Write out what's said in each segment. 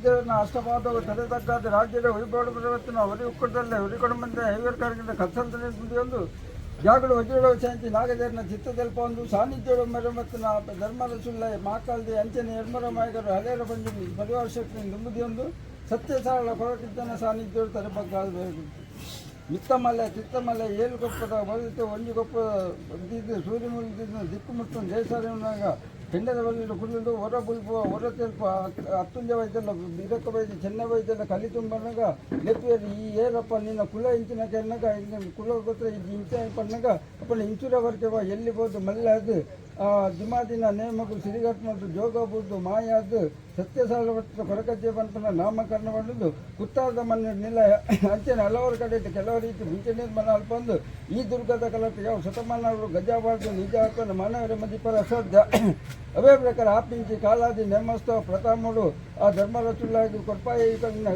ವಿದ್ಯೆಯನ್ನು ಅಷ್ಟಪಾದವು ತಡೆತಕ್ಕಾದ ರಾಜ್ಯದ ವೈಭವ ಪರಿವರ್ತನ ಹೊರಿ ಉಕ್ಕಡದಲ್ಲೇ ಹೊರಿಕೊಂಡು ಬಂದ ಹೈವೇರ್ಕಾರರಿಂದ ಕಲ್ಸಂತನೆ ಒಂದು ಜಾಗಡು ವಜ್ರಡೋ ಶಾಂತಿ ನಾಗದೇರನ ಚಿತ್ತದಲ್ಪ ಒಂದು ಸಾನ್ನಿಧ್ಯಡು ಮೆರಮತ್ತಿನ ಧರ್ಮದ ಸುಳ್ಳ ಮಾಕಾಲ್ದಿ ಅಂಚನೆ ಎರ್ಮರ ಮಾಯಗರು ಹಳೆಯರ ಪಂಚಮಿ ಪರಿವಾರ ಶಕ್ತಿ ನುಮ್ಮದಿಯೊಂದು ಸತ್ಯ ಸಾರಳ ಕೊರಕಿದ್ದನ ಸಾನ್ನಿಧ್ಯಡು ತರಬೇಕಾಗಬೇಕು ಮಿತ್ತಮಲೆ ಚಿತ್ತಮಲೆ ಏಳು ಗೊಪ್ಪದ ಮೊದಲು ಒಂಜಿ ಗೊಪ್ಪ ಸೂರ್ಯ ಮುಗಿದ ದಿಕ್ಕು ಮುಟ್ಟು ದೇಸಾರನಾಗ ಹೆಂಡದ ಬಲ್ಲಿಟ್ಟು ಕುಡಿದು ಹೊರ ಬುಲ್ಪುವ ಹೊರ ತೆಲ್ಪ ಅತ್ತುಂಜ ವೈದ್ಯಲ್ಲ ಬಿರಕ ವೈದ್ಯ ಚೆನ್ನ ವೈದ್ಯಲ್ಲ ಕಲಿ ತುಂಬನಾಗ ಲೆಪ್ಪಿಯಲ್ಲಿ ಈ ಏರಪ್ಪ ನಿನ್ನ ಕುಲ ಇಂಚಿನ ಕೆನ್ನಗ ಕುಲ ಗೊತ್ತ ಇದು ಇಂಚ ಪಣ್ಣಗ ಅಪ್ಪನ ಇಂಚೂರ ವರ್ಕೆವ ಎಲ್ಲಿ ಬೋದು ಮಲ್ಲೆ ಅದು ದಿಮಾದಿನ ನೇಮಕು ಸಿರಿಗಟ್ ಮತ್ತು ಜೋಗ ಬುದ್ದು ಮಾಯಾದು ಸತ್ಯ ಸಾಲವತ್ತು ಕೊರಕಜ್ಜೆ ಪಂಪನ ನಾಮಕರಣ ಮಾಡುವುದು ಕುತ್ತಾದ ಮನೆ ನಿಲ ಅಂಚನೆ ಹಲವಾರು ಕಡೆ ಇತ್ತು ಕೆಲವು ರೀತಿ ಬೀಚ ನಿರ್ಮಾಣ ಅಲ್ಪ ಒಂದು ಈ ದುರ್ಗದ ಕಲಕ್ಕೆ ಯಾವ ಶತಮಾನಗಳು ಗಜಾಬಾರ್ದು ನಿಜ ಹಾಕೊಂಡು ಮಾನವರ ಮದಿಪರ ಅಸಾಧ್ಯ ಅವೇ ಪ್ರಕಾರ ಆಪಿಂಚಿ ಕಾಲಾದಿ ನೇಮೋತ್ಸವ ಪ್ರಥಮಡು ಆ ಧರ್ಮರಚುಳ್ಳಾಗಿ ಕೊಟ್ಪಾಯಿ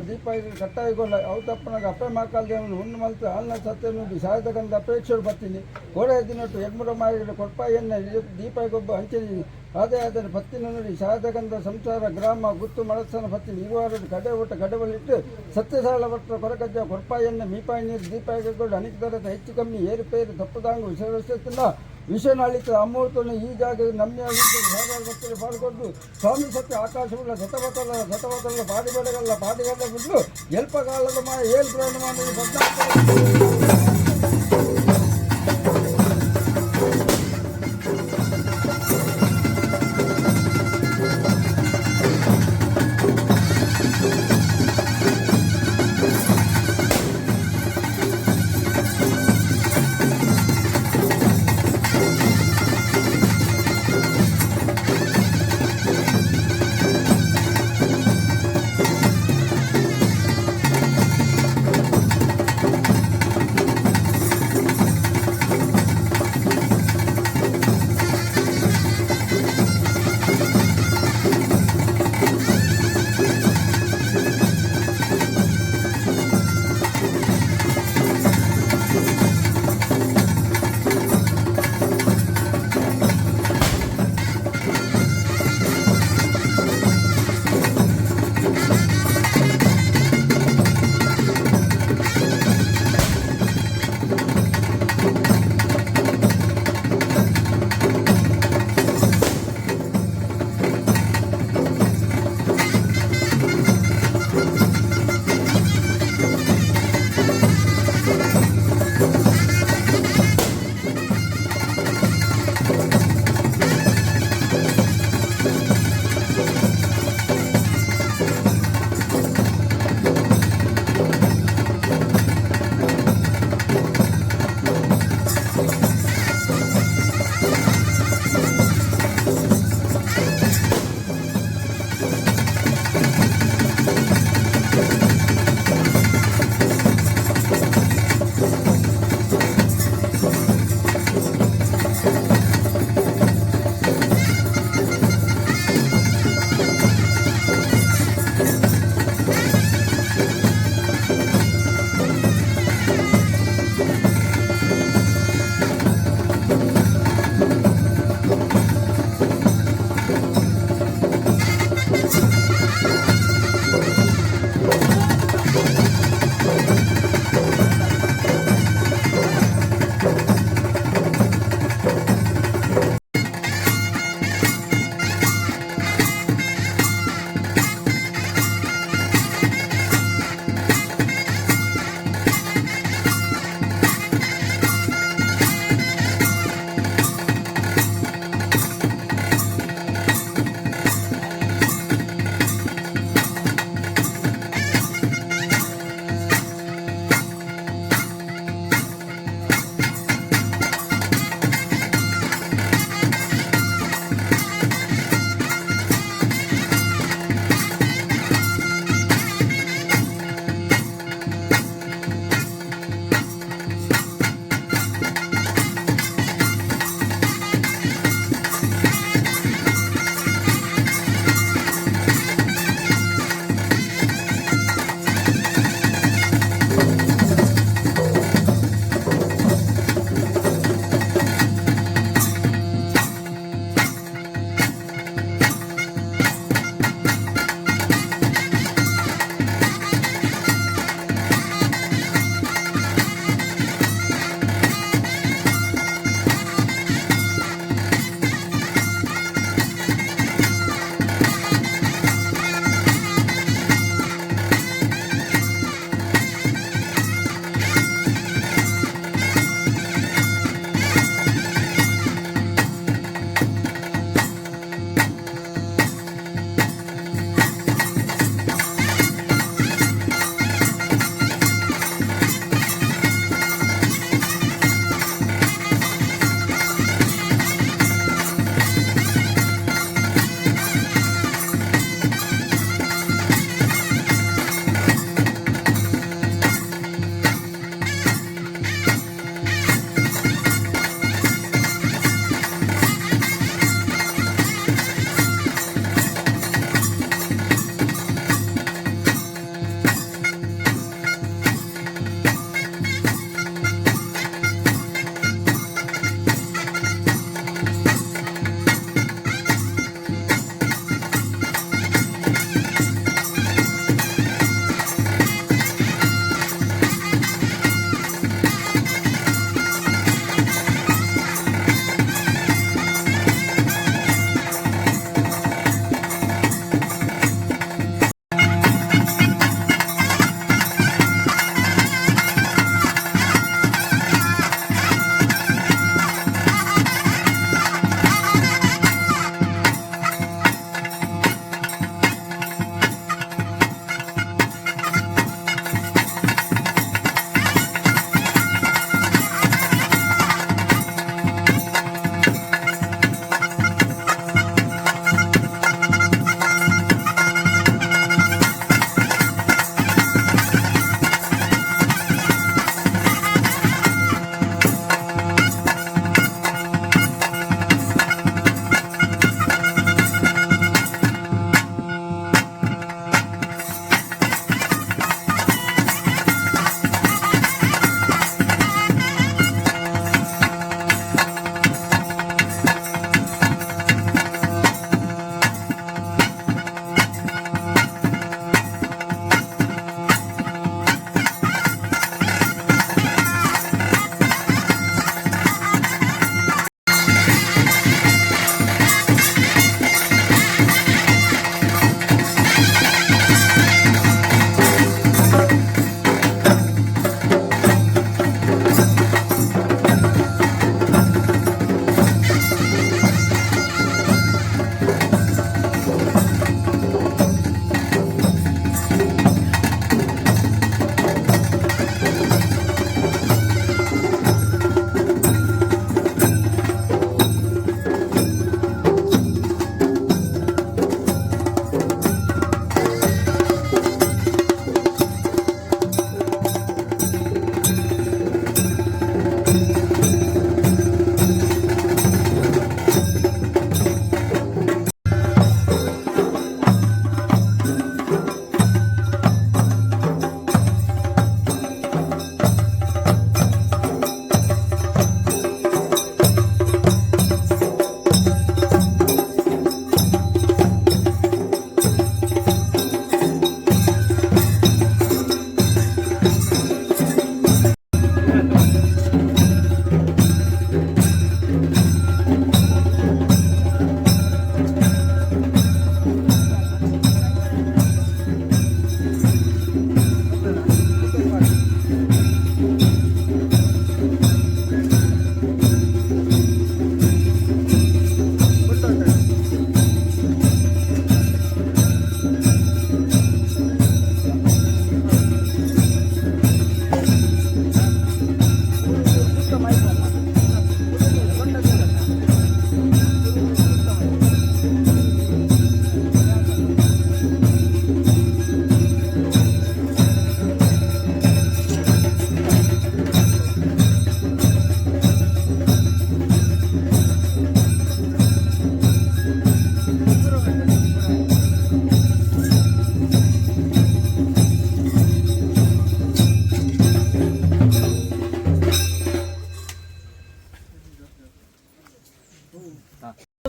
ದೀಪಾಯಿ ಕಟ್ಟಾಯಿಗೊಲ್ಲ ಅವು ತಪ್ಪನಾಗ ಅಪ್ಪೆ ಮಾಕಾಲ್ದೇವನು ಹುಣ್ಣು ಮಲ್ತು ಹಾಲ್ನ ಸತ್ಯ ನುಡಿ ಸಾಯತಕ್ಕಂಥ ಅಪೇಕ್ಷೆ ಬರ್ತೀನಿ ಗೋಡೆ ದಿನಟ್ಟು ಎಡ್ಮುರ ಮಾಯಿಗಳು ಕೊಟ್ಪಾಯಿಯನ್ನು ದೀಪಾಯಿಗೊಬ್ಬ ಹಂಚಿ ಅದೇ ಅದರ ಪತ್ತಿನ ನುಡಿ ಸಾಯತಕ್ಕಂಥ ಸಂಸಾರ ಗ್ರಾಮ ಗುತ್ತು ಮಳಸನ ಪತ್ತಿನ ಇರುವಾರದು ಕಡೆ ಊಟ ಕಡವಲ್ಲಿಟ್ಟು ಸತ್ಯ ಸಾಲ ಭಟ್ರ ಕೊರಕಜ್ಜ ಕೊಟ್ಪಾಯಿಯನ್ನು ಮೀಪಾಯಿ ನೀರು ದೀಪಾಯಿಗೊಂಡು ಅನೇಕ ದರದ ಹೆಚ್ಚು ಕಮ್ಮಿ ಏರುಪೇರು ತಪ್ಪದಾಂಗು ವಿಷಯತಿಲ್ಲ ವಿಷನಾಳಿತ ಅಮೂರ್ತನ ಈ ಜಾಗ ನಮ್ಯ ಭಕ್ತರು ಪಾಲ್ಗೊಂಡು ಸ್ವಾಮಿ ಸತ್ಯ ಆಕಾಶವುಳ್ಳ ಶತವತಲ್ಲ ಪಾಡಿಗಲ್ಲ ಬಿಟ್ಟು ಎಲ್ಪಗಾಲದ ಮಾ ಏಳು ಪ್ರಯಾಣ ಮಾಡಿ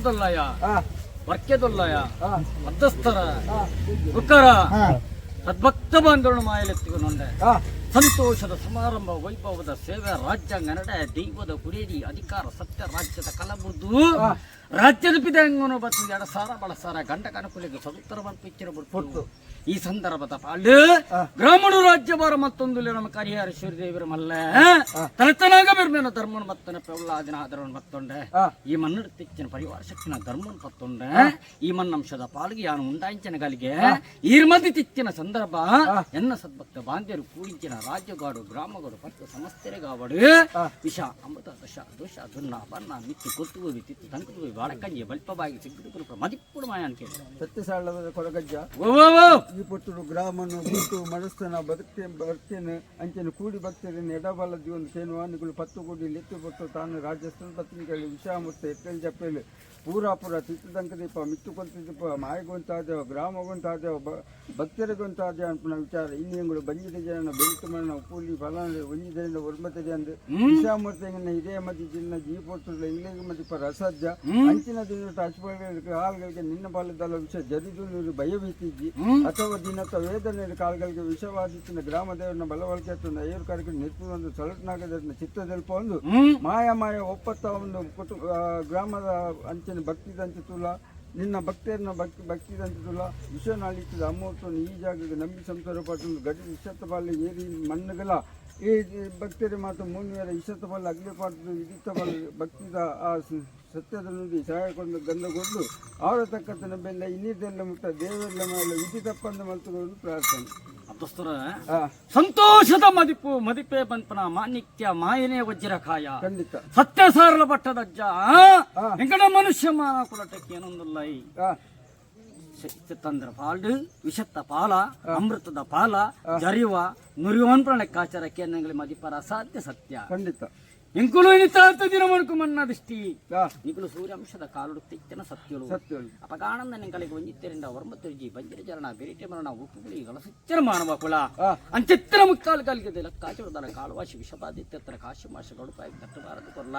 ದೊಲ್ಲಯ ವರ್ಕ್ಯದೊಲ್ಲಯ ಆ, ಮಧ್ಯಸ್ಥರ ಆ, ಬುಕ್ಕರ ಸದ್ಭಕ್ತ ಬಾಂಧವನ ಮಾಯಲೆತ್ತಿಕೊಂಡೆ ಆ, ಸಂತೋಷದ ಸಮಾರಂಭ ವೈಭವದ ಸೇವೆ ರಾಜ್ಯಾಂಗ ನಡೆ ದೈವದ ಗುರೇಡಿ ಅಧಿಕಾರ ಸತ್ಯ ರಾಜ್ಯದ ಕಲಬುರ್ದು ರಾಜ್ಯದ ಪಿದಂಗನು ಬತ್ತು ಎಡಸಾರ ಬಳಸಾರ ಗಂಡ ಕನಕುಲಿಗೆ ಸದುತ್ತರ ಮಲ್ಪಿಚ್ಚಿರ ಬಿಟ್ಟು ಈ ಸಂದರ್ಭದ ಪಾಲು ಗ್ರಾಮೀಣ ರಾಜ್ಯ ಬಾರ ಮತ್ತೊಂದು ನಮ್ಮ ಕರಿಹಾರ ದೇವರ ಮಲ್ಲ ತನತನಾಗ ಬಿರ್ಮೇನ ಧರ್ಮನ ಮತ್ತನ ಪ್ರಹ್ಲಾದಿನ ಆದರವನ್ನು ಮತ್ತೊಂಡೆ ಈ ಮನ್ನಡ ತೆಚ್ಚಿನ ಪರಿವಾರ ಶಕ್ತಿನ ಧರ್ಮನ ಪತ್ತೊಂಡೆ ಈ ಮನ್ನಂಶದ ಪಾಲಿಗೆ ಯಾನು ಉಂಡಾಂಚನ ಗಲಿಗೆ ಈರ್ಮದಿ ತಿಚ್ಚಿನ ಸಂದರ್ಭ ಎನ್ನ ಸದ್ಭಕ್ತ ಬಾಂಧ್ಯರು ಕೂಡಿಂಚಿನ ರಾಜ್ಯಗಾಡು ಗ್ರಾಮಗಾಡು ಪತ್ತು ಸಮಸ್ತೆರೆಗಾವಡು ವಿಷ ಅಮೃತ ದಶ ದೋಷ ದುನ್ನ ಬನ್ನ ಮಿತ್ತಿ ಕೊತ್ತು ತಿತ್ತು ತಂಕು ಬಾಳಕಂಜಿ ಬಲ್ಪಬಾಗಿ ಸಿಗ್ಗುದು ಮದಿಪ್ಪುಡು ಮಾಯ ಅಂತ ಸತ್ಯಸಾಳದ ಕೊಳಗಜ್ಜ ಈ ಪುತ್ತೂರು ಗ್ರಾಮನು ಬಿಟ್ಟು ಮನಸ್ಥನ ಬರ್ತೇನೆ ಅಂಚೆನ ಕೂಡಿ ಭಕ್ತರನ್ನು ಎಡಬಲದಿ ಒಂದು ಸೇನುವಾನಿಗಳು 10 ಕೋಟಿ ಲೆತ್ತು ಕೊಟ್ಟು ತಾನು ರಾಜಸ್ಥಾನ ಪತ್ನಿಗಳು ವಿಷಾಮುತ್ತ ಎತ್ತಲ್ ಜಪ್ಪೇಲು ಪೂರಾಪುರ ತಿತ್ತದಂಕದೀಪ ಮಿತ್ತುಕೊಂತಿದೀಪ ಮಾಯಗೊಂತಾದೇವ ಗ್ರಾಮಗೊಂತಾದೇವ ಭಕ್ತರಿಗೊಂತಾದೇವ ಅನ್ಪನ ವಿಚಾರ ಇನ್ನೆಂಗಳು ಬಂಜಿದ ಜನ ಬೆಳಿತು ಮರಣ ಉಪ್ಪುಲಿ ಫಲಾನ ಒಂಜಿದರಿಂದ ಒರ್ಮತದೆ ಅಂದು ವಿಷಾಮೂರ್ತಿನ ಇದೇ ಮದಿ ಜಿನ್ನ ಜೀಪೊಟ್ಟುಲ ಇಂಗ್ಲಿಗೆ ಮದಿ ಪರ ಅಸಜ್ಜ ಅಂಚಿನ ದಿನ ಅಶ್ವಗಳಿಗೆ ಕಾಲಗಳಿಗೆ ನಿನ್ನ ಬಾಲದಲ್ಲ ವಿಷ ಜರಿದು ಭಯಭೀತಿಜ್ಜಿ ಅಥವಾ ದಿನತ್ತ ವೇದನೆ ಕಾಲಗಳಿಗೆ ವಿಷವಾದಿತ್ತಿನ ಗ್ರಾಮ ದೇವರನ್ನ ಬಲವಲ್ಕೆ ಐವರು ಕಾರ್ಯಕ್ರಮ ನಿರ್ಪುರೊಂದು ಸೊಲಟ್ನಾಗದ ಚಿತ್ತದಲ್ಪ ಒಂದು ಮಾಯ ಒಪ್ಪತ್ತ ಒಂದು ಗ್ರಾಮದ ಅಂಚಿನ ಭಕ್ತಿದಂತೆ ತುಲ ನಿನ್ನ ಭಕ್ತಿಯನ್ನ ಭಕ್ತಿದಂತೆ ತುಲ ವಿಶ್ವನಾಳಿತದ ಅಮೂರ್ತವನ್ನು ಈ ಜಾಗಕ್ಕೆ ನಂಬಿ ಸಂಸಾರ ಪಟ್ಟು ಗಡಿ ವಿಶತ್ತಬಾಲ ಏರಿ ಮಣ್ಣುಗಳ ಈ ಭಕ್ತರಿ ಮಾತು ಮೂನಿಯರ ಇಶತ್ತಬಾಲ ಅಗ್ನಿಪಾಠ ಇದಿತ್ತಬಾಲ ಭಕ್ತಿದ ಆ ಸತ್ಯದ ನುಡಿ ಸಹಾಯಕೊಂಡು ಗಂಧಗೊಂಡು ಅವರ ತಕ್ಕಂತ ಬೆಲ್ಲ ಇನ್ನಿದ್ದೆಲ್ಲ ಮುಟ್ಟ ದೇವರೆಲ್ಲ ಮೇಲೆ ವಿಧಿ ತಪ್ಪಂದ ಮಲ್ತುಕೊಂಡು ಪ್ರಾರ್ಥನೆ ಸಂತೋಷದ ಮದಿಪೆ ಬಂಪನ ಮಾಣಿಕ್ಯ ಮಾಯನೇ ವಜ್ರಕಾಯ ಖಂಡಿತ ಸತ್ಯ ಸಾರಲ ಪಟ್ಟದಜ್ಜ ಎಂಕಡ ಮನುಷ್ಯ ಮಾನ ಕುಲಟಕ್ಕೆ ಏನೊಂದಿಲ್ಲ ಚಿತ್ತಂದ್ರ ಪಾಲ್ಡು ವಿಷತ್ತ ಪಾಲ ಅಮೃತದ ಪಾಲ ಜರಿವ ನುರಿಯುವಂತ ಲೆಕ್ಕಾಚಾರಕ್ಕೆ ಮದಿಪರ ಅಸಾಧ್ಯ ಸತ್ಯ ಖಂಡಿತ ಇಂಕುಲು ನಿತಾರ್ಥ ದಿನ ಮಣಕು ಮನ್ನ ದೃಷ್ಟಿ ನಿಕುಲು ಸೂರ್ಯಾಂಶದ ಕಾಲುಡು ತಿಚ್ಚನ ಸತ್ಯಳು ಅಪಗಾನಂದ ನಿಂಗಳಿಗೆ ಒಂಜಿತ್ತರಿಂದ ವರ್ಮತಿರ್ಜಿ ಬಂಜರ ಚರಣ ಬೆರಿಟೆ ಮರಣ ಉಪ್ಪುಗುಳಿ ಗಳಸಿಚ್ಚರ ಮಾನವ ಕುಲ ಅಂಚಿತ್ತರ ಮುಕ್ಕಾಲು ಕಾಲಿಗೆ ಲೆಕ್ಕಾಚುಡದರ ಕಾಳುವಾಶಿ ವಿಷಬಾದಿತ್ಯತ್ರ ಕಾಶಿ ಮಾಶ ಗಡುಪಾಯಿ ತಟ್ಟಬಾರದು ಕೊರ್ಲ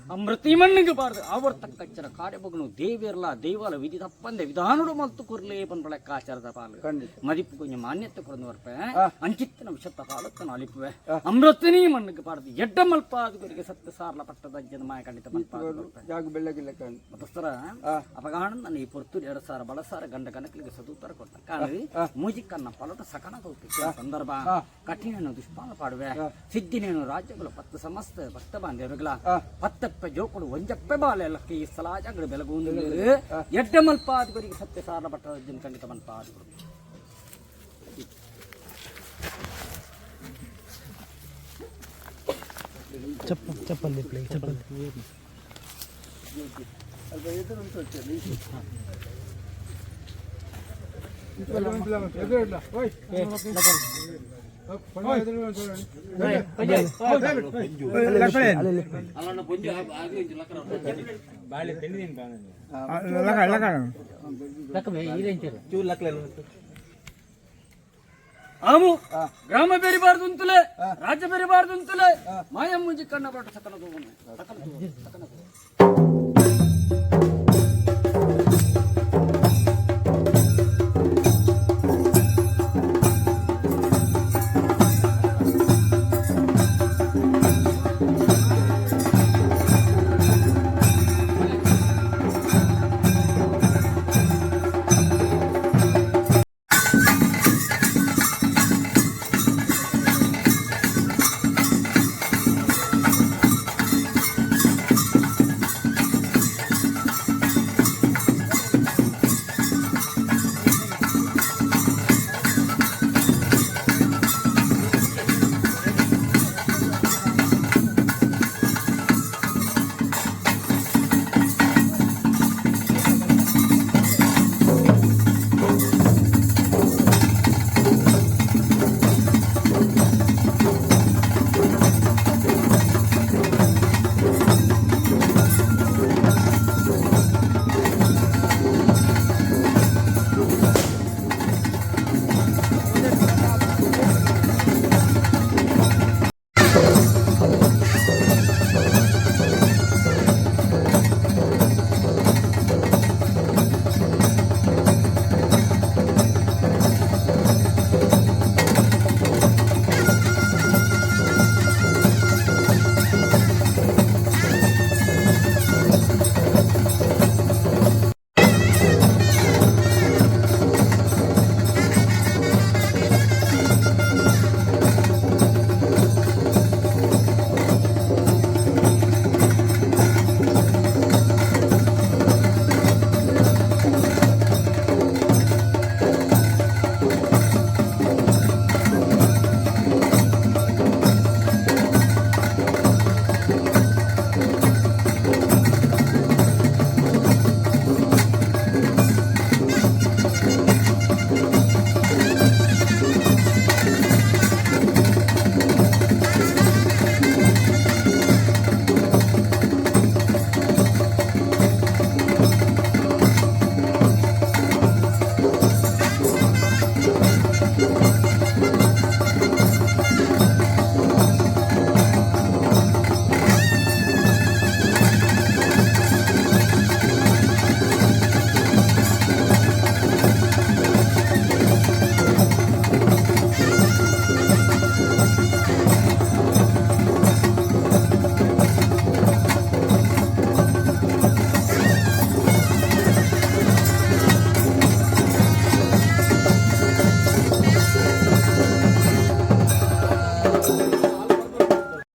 ಅಮೃತಿ ಮಣ್ಣಿಗೆ ಬಾರದು ಆವರ್ತಕ್ಕಚ್ಚರ ಕಾರ್ಯಬಗನು ದೇವಿಯರ್ಲ ದೈವಾಲ ವಿಧಿ ತಪ್ಪಂದೆ ವಿಧಾನುಡು ಮಲ್ತು ಕೊರ್ಲೇ ಬಂದ ಲೆಕ್ಕಾಚಾರದ ಪಾಲು ಮದಿಪ್ಪು ಕೊಂಚ ಮಾನ್ಯತೆ ಕೊರದು ವರ್ಪೆ ಅಂಚಿತ್ತನ ವಿಷತ್ತ ಪಾಲತ್ತನ ಅಲಿಪುವೆ ಅಮೃತಿನಿ ಮಣ್ಣಿಗೆ ಬಾರದು ಎಡ್ಡ ಮಲ್ಪ ಸತ್ಯ ಸಾರ್ಲ ಪಟ್ಟದ ಅಜ್ಜನ ಮಾಯ ಖಂಡಿತ ಜಾಗ ಬೆಳ್ಳಗಿಲ್ಲ ಮತ್ತಸ್ತರ ಅಪಗಾಣ ನನ್ನ ಈ ಪೊರ್ತೂರು 2000 ಬಳಸಾರ ಗಂಡ ಕನಕಲಿಗೆ ಸದೂತರ ಕೊಟ್ಟ ಕಾರಣ ಮೂಜಿಕ್ಕನ್ನ ಪಲಟ ಸಕಣ ಸಂದರ್ಭ ಕಠಿಣ ದುಷ್ಪಾಲ ಪಾಡುವೆ ಸಿದ್ಧಿನೇನು ರಾಜ್ಯಗಳು 10 ಸಮಸ್ತ ಭಕ್ತ ಬಾಂಧವರುಗಳ 10 ಜೋಕುಡು ಒಂಜಪ್ಪೆ ಬಾಳೆ ಲಕ್ಕಿ ಈ ಸಲಾಜಗಳು ಬೆಳಗುಂದು ಎಡ್ಡ ಮಲ್ಪಾದಿಗರಿಗೆ ಸತ್ಯ ಸಾರ್ಲ ಪಟ್ಟದ ಅಜ್ಜನ ಖಂಡಿತ ಮಲ್ಪಾದಿಗಳು ಚಪ್ಪಲ್ ಚಪ್ಪಲ್ ಆಮು ಗ್ರಾಮ ಬೆರಿಬಾರ್ದು ಅಂತಲೇ ರಾಜ್ಯ ಬೆರಿಬಾರ್ದು ಅಂತಲೇ ಮಾಯ ಮುಂಜಿ ಕಣ್ಣ ಬರಟ ಸಕನ